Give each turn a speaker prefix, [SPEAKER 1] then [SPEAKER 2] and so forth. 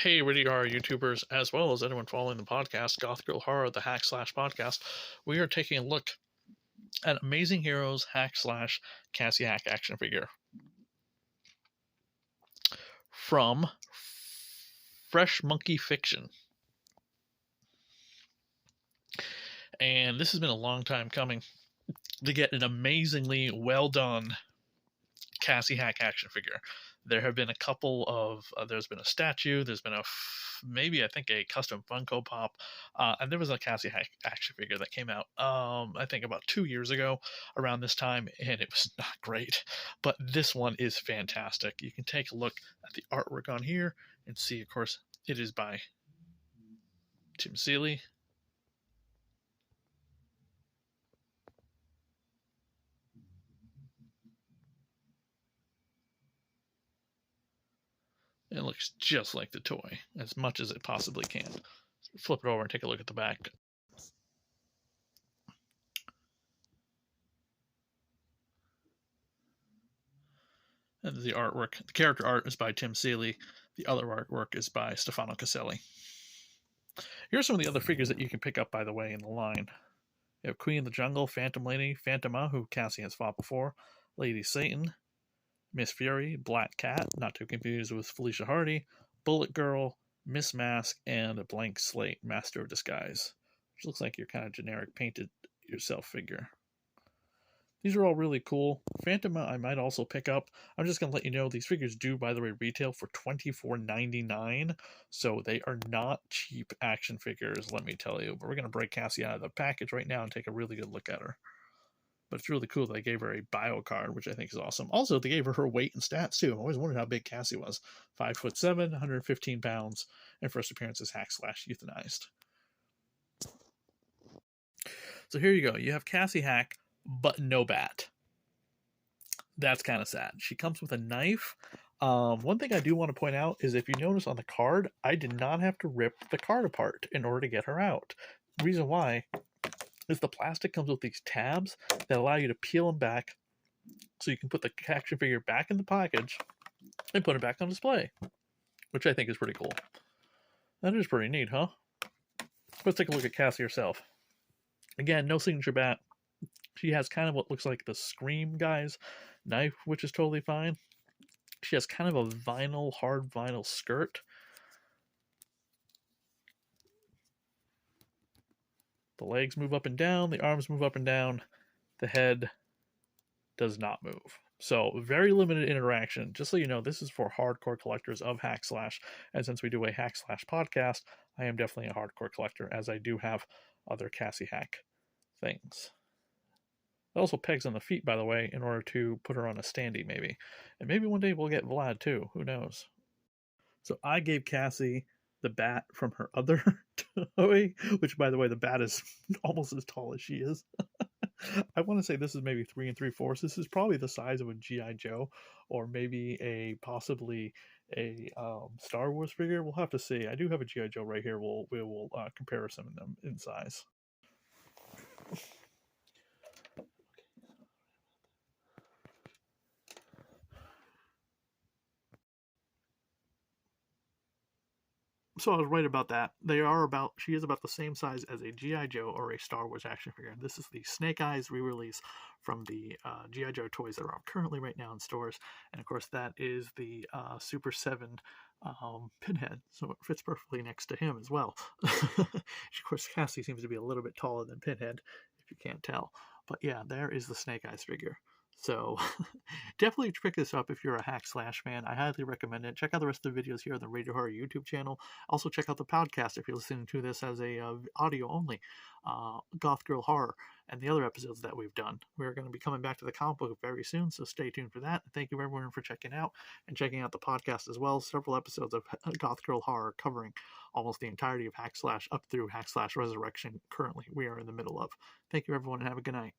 [SPEAKER 1] Hey, really are YouTubers, as well as anyone following the podcast, Goth Girl Horror, the Hack Slash podcast. We are taking a look at Amazing Heroes Hack Slash Cassie Hack Action Figure from Fresh Monkey Fiction. And this has been a long time coming to get an amazingly well done Cassie Hack action figure. There have been a couple of there's been a statue, there's been maybe I think a custom Funko Pop, and there was a Cassie Hack action figure that came out I think about 2 years ago around this time, and it was not great. But this one is fantastic. You can take a look at the artwork on here and see, of course, it is by Tim Seeley. It looks just like the toy, as much as it possibly can. Flip it over and take a look at the back. And the artwork, the character art is by Tim Seeley. The other artwork is by Stefano Caselli. Here are some of the other figures that you can pick up, by the way, in the line. You have Queen of the Jungle, Phantom Lady, Phantoma, who Cassie has fought before, Lady Satan, Miss Fury, Black Cat, not to confuse with Felicia Hardy, Bullet Girl, Miss Mask, and a Blank Slate, Master of Disguise, which looks like your kind of generic painted yourself figure. These are all really cool. Phantoma I might also pick up. I'm just going to let you know these figures do, by the way, retail for $24.99, so they are not cheap action figures, let me tell you. But we're going to break Cassie out of the package right now and take a really good look at her. But it's really cool that they gave her a bio card, which I think is awesome. Also, they gave her weight and stats, too. I always wondered how big Cassie was. 5'7", 115 pounds, and first appearance is Hack Slash Euthanized. So here you go. You have Cassie Hack, but no bat. That's kind of sad. She comes with a knife. One thing I do want to point out is if you notice on the card, I did not have to rip the card apart in order to get her out. The reason why is the plastic comes with these tabs that allow you to peel them back so you can put the action figure back in the package and put it back on display, which I think is pretty cool. That is pretty neat, huh? Let's take a look at Cassie herself. Again, no signature bat. She has kind of what looks like the Scream guy's knife, which is totally fine. She has kind of a hard vinyl skirt. The legs move up and down, the arms move up and down, the head does not move. So very limited interaction. Just so you know, this is for hardcore collectors of Hack Slash. And since we do a Hack Slash podcast, I am definitely a hardcore collector, as I do have other Cassie Hack things. It also pegs on the feet, by the way, in order to put her on a standee, maybe. And maybe one day we'll get Vlad, too. Who knows? So I gave Cassie the bat from her other toy, which, by the way, the bat is almost as tall as she is. I want to say this is maybe 3 3/4. This is probably the size of a G.I. Joe, or maybe possibly a Star Wars figure. We'll have to see. I do have a G.I. Joe right here. We will compare some of them in size. So I was right about that. She is about the same size as a G.I. Joe or a Star Wars action figure. This is the Snake Eyes re-release from the G.I. Joe toys that are out currently right now in stores. And of course, that is the Super 7 Pinhead. So it fits perfectly next to him as well. Of course, Cassie seems to be a little bit taller than Pinhead, if you can't tell. But yeah, there is the Snake Eyes figure. So definitely pick this up if you're a Hack Slash fan. I highly recommend it. Check out the rest of the videos here on the Radio Horror YouTube channel. Also check out the podcast if you're listening to this as a audio only, Goth Girl Horror, and the other episodes that we've done. We're going to be coming back to the comic book very soon, so stay tuned for that. Thank you everyone for checking out and checking out the podcast as well. Several episodes of Goth Girl Horror covering almost the entirety of Hack Slash up through Hack Slash Resurrection currently we are in the middle of. Thank you everyone and have a good night.